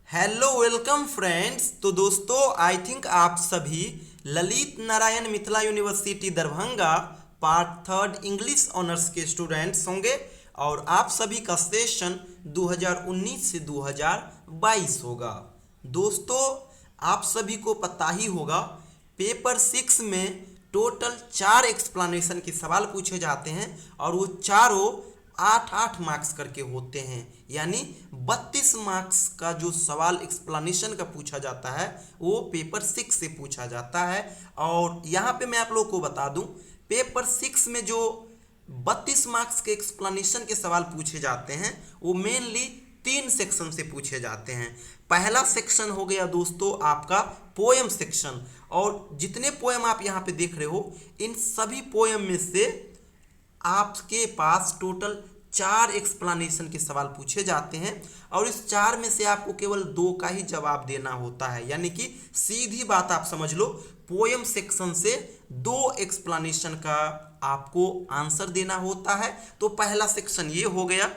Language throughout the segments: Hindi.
Hello welcome friends. तो दोस्तों आई थिंक आप सभी Lalit Narayan Mithila university Darbhanga part third English honours के स्टूडेंट्स होंगे और आप सभी का सेशन 2019 से 2022 होगा। दोस्तों आप सभी को पता ही होगा पेपर 6 में टोटल 4 एक्सप्लेनेशन के सवाल पूछे जाते हैं और वो चारों 8-8 मार्क्स करके होते हैं, यानी 32 मार्क्स का जो सवाल एक्सप्लेनेशन का पूछा जाता है वो पेपर 6 से पूछा जाता है। और यहाँ पे मैं आप लोगों को बता दूं पेपर 6 में जो 32 मार्क्स के एक्सप्लेनेशन के सवाल पूछे जाते हैं वो मेनली 3 सेक्शन से पूछे जाते हैं। पहला सेक्शन हो गया दोस्तों आपका पोएम सेक्शन, और जितने पोएम आप यहाँ पे देख रहे हो इन सभी पोएम में से आपके पास टोटल 4 एक्सप्लेनेशन के सवाल पूछे जाते हैं और इस 4 में से आपको केवल 2 का ही जवाब देना होता है, यानी कि सीधी बात आप समझ लो पोएम सेक्शन से 2 एक्सप्लेनेशन का आपको आंसर देना होता है। तो पहला सेक्शन ये हो गया।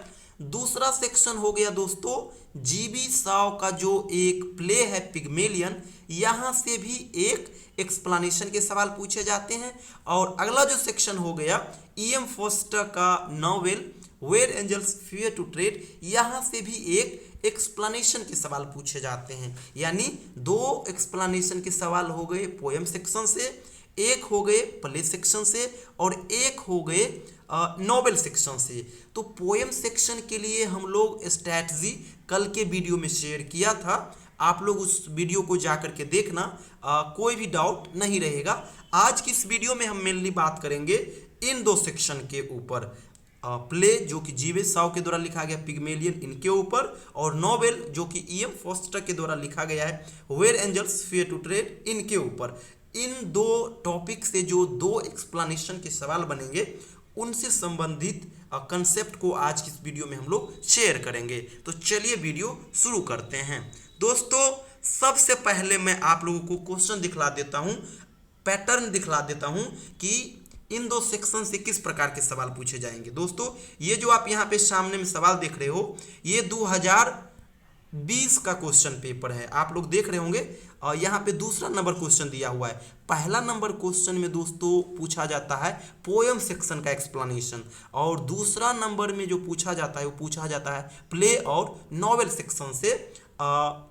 दूसरा सेक्शन हो गया दोस्तों जीबी साव का जो एक प्ले है पिग्मेलियन, यहाँ से भी एक एक्सप्लेनेशन के सवाल पूछे जाते हैं। और अगला जो सेक्शन हो गया ईएम फोस्टर का novel where angels fear to tread, यहाँ से भी एक एक्सप्लेनेशन के सवाल पूछे जाते हैं, यानी 2 एक्सप्लेनेशन के सवाल हो गए पोएम सेक्शन से, एक हो गए प्ले सेक्शन से और एक हो गए नॉवेल सेक्शन से। तो पोएम सेक्शन के लिए हम लोग स्ट्रैटेजी कल के वीडियो में शेयर किया था, आप लोग उस वीडियो को जाकर के देखना, कोई भी डाउट नहीं रहेगा। आज की इस वीडियो में हम मेनली बात करेंगे इन 2 सेक्शन के ऊपर, प्ले जो कि जीवे साव के द्वारा लिखा गया पिग्मेलियन इनके ऊपर, और नॉवेल जो कि ईएम फोस्टर के द्वारा लिखा गया है where angels fear to tread इनके ऊपर। इन 2 टॉपिक से जो 2 एक्सप्लेनेशन के सवाल बनेंगे उनसे संबंधित कंसेप्ट को आज की इस वीडियो में हम लोग शेयर करेंगे। तो चलिए वीडियो शुरू करते हैं। दोस्तों सबसे पहले मैं आप लोगों को क्वेश्चन दिखला देता हूं, पैटर्न दिखला देता हूं कि इन 2 सेक्शन से किस प्रकार के सवाल पूछे जाएंगे। दोस्तों ये जो आप यहाँ पे सामने में सवाल देख रहे हो ये 2020 का क्वेश्चन पेपर है, आप लोग देख रहे होंगे। और यहाँ पे दूसरा नंबर क्वेश्चन दिया हुआ है। पहला नंबर क्वेश्चन में दोस्तों पूछा जाता है पोएम सेक्शन का एक्सप्लेनेशन, और दूसरा नंबर में जो पूछा जाता है वो पूछा जाता है प्ले और नॉवेल सेक्शन से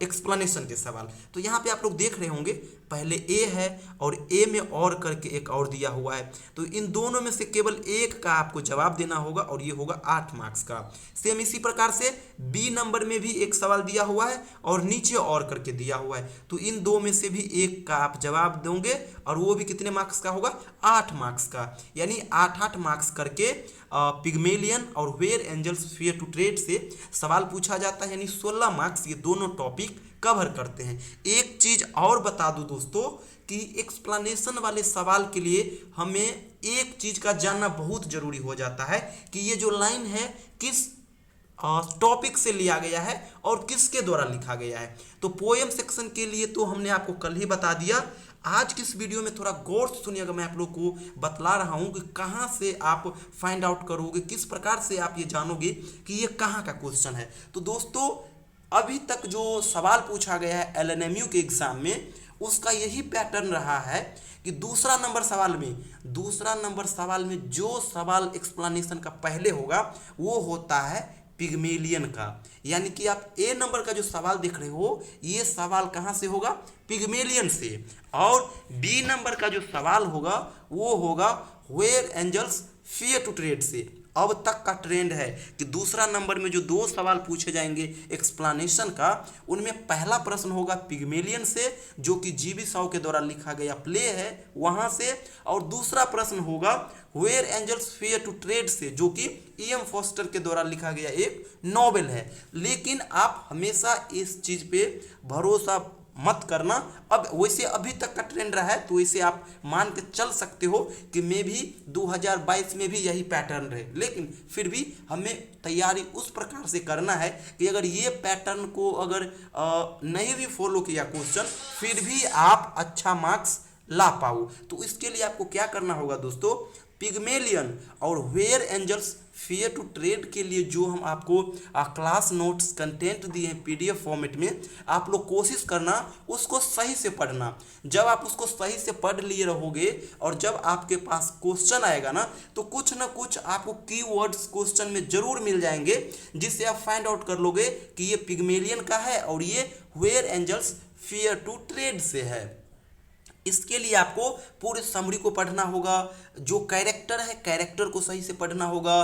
एक्सप्लेनेशन के सवाल। तो यहाँ पे आप लोग देख रहे होंगे पहले ए है और ए में और करके एक और दिया हुआ है, तो इन दोनों में से केवल एक का आपको जवाब देना होगा और ये होगा 8 मार्क्स का। सेम इसी प्रकार से बी नंबर में भी एक सवाल दिया हुआ है और नीचे और करके दिया हुआ है, तो इन 2 में से भी एक का आप जवाब दोगे और वो भी कितने मार्क्स का होगा 8 मार्क्स का, यानी 8-8 मार्क्स करके पिग्मेलियन और where angels fear to tread से सवाल पूछा जाता है, यानी 16 मार्क्स ये दोनों टॉपिक कवर करते हैं। एक चीज और बता दूं दोस्तों कि एक्सप्लेनेशन वाले सवाल के लिए हमें एक चीज का जानना बहुत जरूरी हो जाता है कि ये जो लाइन है किस टॉपिक से लिया गया है और किसके द्वारा लिखा गया है। तो पोएम सेक्शन के लिए तो हमने आपको कल ही बता दिया, आज की इस वीडियो में थोड़ा गौर से सुनिएगा, मैं आप लोग को बतला रहा हूं कि कहां से आप फाइंड आउट करोगे, किस प्रकार से आप ये जानोगे कि ये कहां का क्वेश्चन है। तो दोस्तों अभी तक जो सवाल पूछा गया है एलएनएमयू के एग्जाम में उसका यही पैटर्न रहा है कि दूसरा नंबर सवाल में जो सवाल एक्सप्लेनेशन का पहले होगा वो होता है पिग्मेलियन का, यानी कि आप ए नंबर का जो सवाल देख रहे हो ये सवाल कहां से होगा पिग्मेलियन से, और बी नंबर का जो सवाल होगा वो होगा where angels fear to tread से। अब तक का ट्रेंड है कि दूसरा नंबर में जो 2 सवाल पूछे जाएंगे एक्सप्लेनेशन का उनमें पहला प्रश्न होगा पिग्मेलियन से जो कि जीबी साव के द्वारा लिखा गया प्ले है वहां से, और दूसरा प्रश्न होगा where angels fear to tread से जो कि ईएम फोस्टर के द्वारा लिखा गया एक नॉवेल है। लेकिन आप हमेशा इस चीज पे भरोसा मत करना, अब वैसे अभी तक का ट्रेंड रहा है तो वैसे आप मान के चल सकते हो कि मे भी 2022 में भी यही पैटर्न रहे, लेकिन फिर भी हमें तैयारी उस प्रकार से करना है कि अगर ये पैटर्न को अगर नहीं भी फॉलो किया क्वेश्चन फिर भी आप अच्छा मार्क्स ला पाओ। तो इसके लिए आपको क्या करना होगा दोस्तों, पिग्मेलियन और where angels fear to tread के लिए जो हम आपको क्लास नोट्स कंटेंट दिए हैं पीडीएफ फॉर्मेट में, आप लोग कोशिश करना उसको सही से पढ़ना। जब आप उसको सही से पढ़ लिए रहोगे और जब आपके पास क्वेश्चन आएगा ना, तो कुछ ना कुछ आपको कीवर्ड्स क्वेश्चन में जरूर मिल जाएंगे, जिससे आप फाइंड आउट कर लोगे कि ये पिग्मेलियन का है और ये where angels fear to tread से है। इसके लिए आपको पूरे समरी को पढ़ना होगा, जो कैरेक्टर है कैरेक्टर को सही से पढ़ना होगा,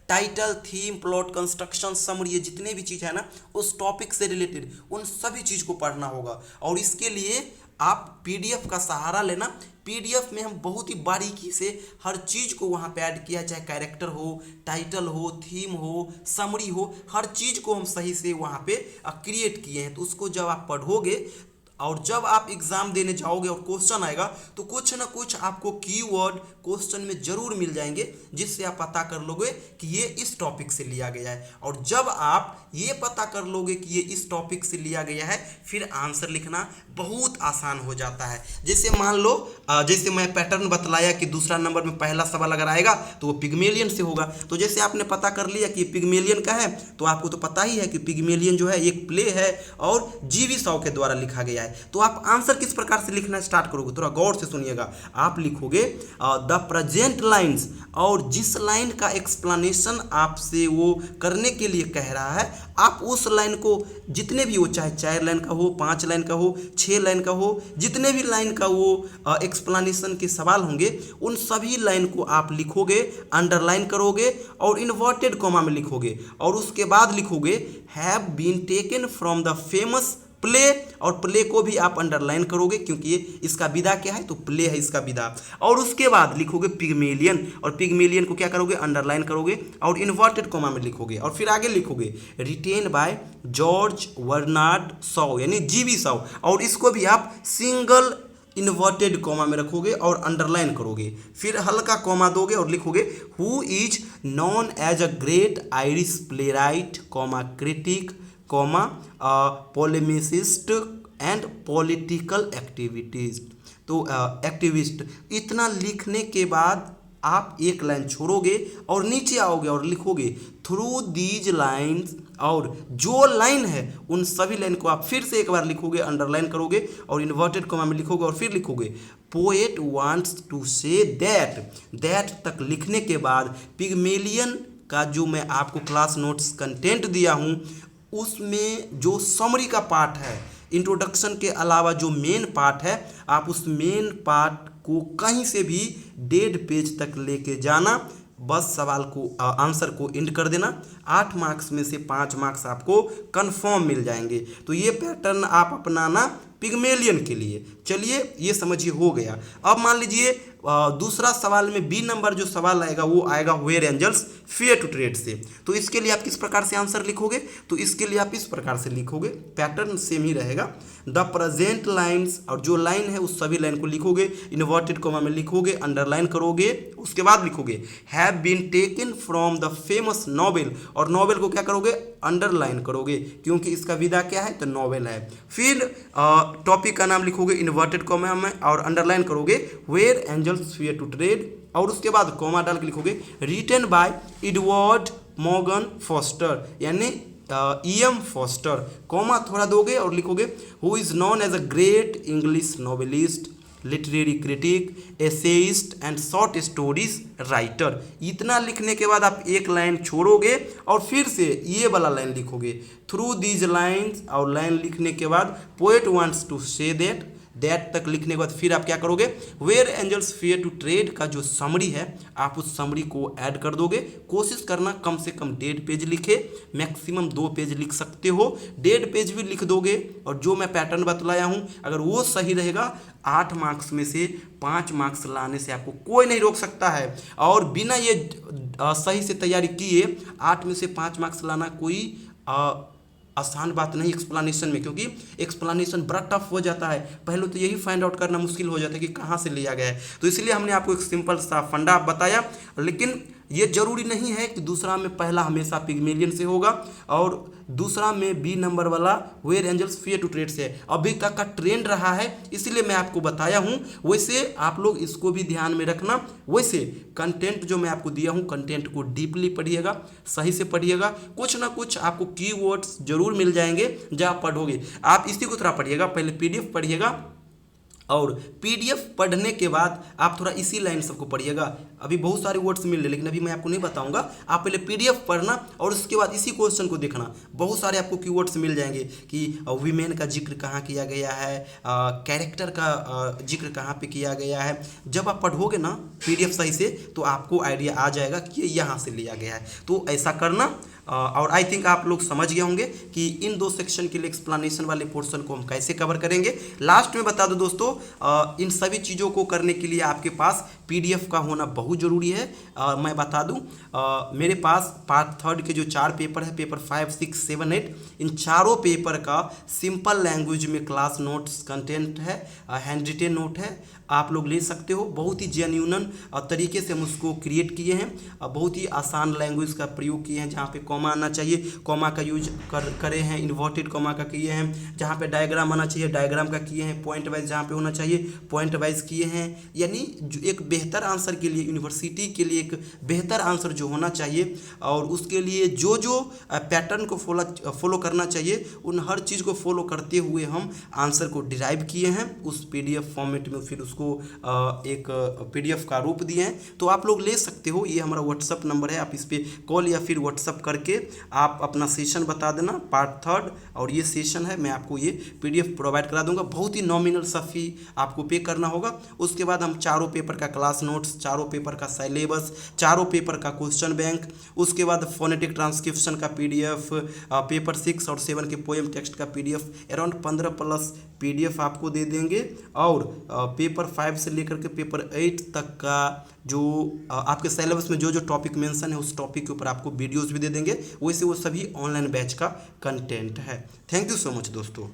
title, theme, plot, construction, summary, ये जितने भी चीज़ है ना उस टॉपिक से रिलेटेड उन सभी चीज़ को पढ़ना होगा। और इसके लिए आप पीडीएफ का सहारा लेना। पीडीएफ में हम बहुत ही बारीकी से हर चीज़ को वहाँ पे ऐड किया, चाहे कैरेक्टर हो, टाइटल हो, थीम हो, समरी हो, हर चीज़ को हम सही से वहाँ पे क्रिएट किए हैं। तो उसको जब आप पढ़ोगे और जब आप एग्जाम देने जाओगे और क्वेश्चन आएगा, तो कुछ ना कुछ आपको कीवर्ड क्वेश्चन में जरूर मिल जाएंगे, जिससे आप पता कर लोगे कि ये इस टॉपिक से लिया गया है। और जब आप ये पता कर लोगे कि ये इस टॉपिक से लिया गया है, फिर आंसर लिखना बहुत आसान हो जाता है। जैसे मान लो जैसे मैं पैटर्न बतलाया कि दूसरा नंबर में पहला सवाल अगर आएगा तो वो पिग्मेलियन से होगा। तो जैसे आपने पता कर लिया कि पिग्मेलियन का है, तो आपको तो पता ही है कि पिग्मेलियन जो है एक प्ले है और जीवी शॉ के द्वारा लिखा गया है। तो आप आंसर किस प्रकार से लिखना स्टार्ट करोगे, थोड़ा गौर से सुनिएगा। आप लिखोगे द प्रेजेंट लाइन्स, और जिस लाइन का एक्सप्लेनेशन आपसे वो करने के लिए कह रहा है, आप उस लाइन को जितने भी हो, चाहे 4 लाइन का हो, 5 लाइन का हो, 6 लाइन का हो, जितने भी लाइन का वो एक्सप्लेनेशन के सवाल होंगे, उन सभी लाइन को आप लिखोगे, अंडरलाइन करोगे और इन्वर्टेड कॉमा में लिखोगे। और उसके बाद लिखोगे have been taken from the famous play, और प्ले को भी आप अंडरलाइन करोगे क्योंकि ये इसका विधा क्या है, तो प्ले है इसका विधा। और उसके बाद लिखोगे पिग्मेलियन, और पिग्मेलियन को क्या करोगे, अंडरलाइन करोगे और इन्वर्टेड कॉमा में लिखोगे। और फिर आगे लिखोगे written by George Bernard Shaw, यानी जीवी शॉ, और इसको भी आप सिंगल इन्वर्टेड कॉमा में रखोगे और अंडरलाइन करोगे। फिर हल्का कॉमा दोगे और लिखोगे who is known as a great Irish playwright, comma critic, comma polemicist and political activities, तो एक्टिविस्ट। इतना लिखने के बाद आप एक लाइन छोड़ोगे और नीचे आओगे और लिखोगे थ्रू दीज लाइन्स, और जो लाइन है उन सभी लाइन को आप फिर से एक बार लिखोगे, अंडरलाइन करोगे और इन्वर्टेड कॉमा में लिखोगे। और फिर लिखोगे poet wants to say that तक लिखने के बाद पिग्मेलियन का जो मैं आपको क्लास नोट्स कंटेंट दिया हूँ, उसमें जो समरी का पार्ट है, इंट्रोडक्शन के अलावा जो मेन पार्ट है, आप उस मेन पार्ट को कहीं से भी 1.5 पेज तक लेके जाना, बस सवाल को आंसर को एंड कर देना। 8 मार्क्स में से 5 मार्क्स आपको कंफर्म मिल जाएंगे। तो ये पैटर्न आप अपनाना पिग्मेलियन के लिए। चलिए ये समझिए हो गया। अब मान लीजिए दूसरा सवाल में बी नंबर जो सवाल आएगा वो आएगा where angels fear to tread से। तो इसके लिए आप किस प्रकार से आंसर लिखोगे, तो इसके लिए आप इस प्रकार से लिखोगे, पैटर्न सेम ही रहेगा। द प्रेजेंट लाइन्स, और जो लाइन है उस सभी लाइन को लिखोगे, इन्वर्टेड कॉमा में लिखोगे, अंडरलाइन करोगे। उसके बाद लिखोगे have been taken from the famous novel, और नॉवेल को क्या करोगे, अंडरलाइन करोगे क्योंकि इसका विधा क्या है, तो नॉवेल है। फिर टॉपिक का नाम लिखोगे इन्वर्टेड कॉमा में और अंडरलाइन करोगे where angels fear to tread, और उसके बाद कॉमा डाल के लिखोगे written by Edward Morgan Forster, यानी E.M. फॉस्टर, कॉमा थोड़ा दोगे और लिखोगे who is known as a great English novelist, literary critic, essayist and short stories writer. इतना लिखने के बाद आप एक लाइन छोड़ोगे और फिर से ये वाला लाइन लिखोगे थ्रू दीज लाइन्स, और लाइन लिखने के बाद poet wants to say that तक लिखने के बाद फिर आप क्या करोगे, where angels fear to tread का जो समरी है आप उस समरी को ऐड कर दोगे। कोशिश करना कम से कम 1.5 पेज लिखे, मैक्सिमम 2 पेज लिख सकते हो। 1.5 पेज भी लिख दोगे और जो मैं पैटर्न बतलाया हूँ अगर वो सही रहेगा, 8 मार्क्स में से 5 मार्क्स लाने से आपको कोई नहीं रोक सकता है। और बिना ये सही से तैयारी किए 8 में से 5 मार्क्स लाना कोई आसान बात नहीं एक्सप्लेनेशन में, क्योंकि एक्सप्लेनेशन बड़ा टफ हो जाता है। पहले तो यही फाइंड आउट करना मुश्किल हो जाता है कि कहाँ से लिया गया है। तो इसलिए हमने आपको एक सिंपल सा फंडा बताया, लेकिन ये जरूरी नहीं है कि दूसरा में पहला हमेशा पिग्मेलियन से होगा और दूसरा में बी नंबर वाला where angels fear to tread से। अभी तक का ट्रेंड रहा है इसलिए मैं आपको बताया हूं। वैसे आप लोग इसको भी ध्यान में रखना। वैसे कंटेंट जो मैं आपको दिया हूं, कंटेंट को डीपली पढ़िएगा, सही से पढ़िएगा। कुछ ना कुछ आपको कीवर्ड्स जरूर मिल जाएंगे जब आप पढ़ोगे। आप इसी को थोड़ा पढ़िएगा, पहले पीडीएफ पढ़िएगा और पीडीएफ पढ़ने के बाद आप थोड़ा इसी लाइन सबको पढ़िएगा। अभी बहुत सारे वर्ड्स मिल रहे हैं लेकिन अभी मैं आपको नहीं बताऊंगा। आप पहले पीडीएफ पढ़ना और उसके बाद इसी क्वेश्चन को देखना। बहुत सारे आपको कीवर्ड्स मिल जाएंगे कि वीमेन का जिक्र कहाँ किया गया है, कैरेक्टर का जिक्र कहाँ पे किया गया है। जब आप पढ़ोगे ना पीडीएफ सही से तो आपको आइडिया आ जाएगा कि ये यहाँ से लिया गया है। तो ऐसा करना। और आई थिंक आप लोग समझ गए होंगे कि इन 2 सेक्शन के लिए एक्सप्लेनेशन वाले पोर्शन को हम कैसे कवर करेंगे। लास्ट में बता दो दोस्तों, इन सभी चीज़ों को करने के लिए आपके पास पीडीएफ का होना बहुत ज़रूरी है। मैं बता दूं, मेरे पास पार्ट 3 के जो 4 पेपर है, पेपर 5, 6, 7, 8, इन चारों पेपर का सिंपल लैंग्वेज में क्लास नोट्स कंटेंट है, हैंड रिटेन नोट है, आप लोग ले सकते हो। बहुत ही जेन्युइन तरीके से हम उसको क्रिएट किए हैं। बहुत ही आसान लैंग्वेज का प्रयोग किए हैं। जहाँ पे कॉमा आना चाहिए कॉमा का यूज करे हैं, इन्वर्टेड कॉमा का किए हैं। जहाँ पे डायग्राम आना चाहिए डायग्राम का किए हैं। पॉइंट वाइज जहाँ पे होना चाहिए पॉइंट वाइज किए हैं। यानी एक बेहतर आंसर के लिए, यूनिवर्सिटी के लिए एक बेहतर आंसर जो होना चाहिए और उसके लिए जो जो पैटर्न को फॉलो करना चाहिए उन हर चीज़ को फॉलो करते हुए हम आंसर को डिराइव किए हैं उस पीडीएफ फॉर्मेट में। फिर उसको एक पीडीएफ का रूप दिए हैं। तो आप लोग ले सकते हो। ये हमारा व्हाट्सअप नंबर है, आप इस पर कॉल या फिर व्हाट्सअप करके आप अपना सेशन बता देना, पार्ट 3 और ये सेशन है, मैं आपको ये पीडीएफ प्रोवाइड करा दूंगा। बहुत ही नॉमिनल सा फी आपको पे करना होगा। उसके बाद हम चारों पेपर का क्लास नोट्स, चारों पेपर का सिलेबस, चारों पेपर का क्वेश्चन बैंक, उसके बाद फोनेटिक ट्रांसक्रिप्शन का पीडीएफ, पेपर 6 और 7 के पोएम टेक्स्ट का पीडीएफ, अराउंड 15+ पीडीएफ आपको दे देंगे। और पेपर 5 से लेकर के पेपर 8 तक का जो आपके सिलेबस में जो जो टॉपिक मेंशन है उस टॉपिक के ऊपर आपको वीडियोस भी दे देंगे। वैसे वो सभी ऑनलाइन बैच का कंटेंट है। थैंक यू सो मच दोस्तों।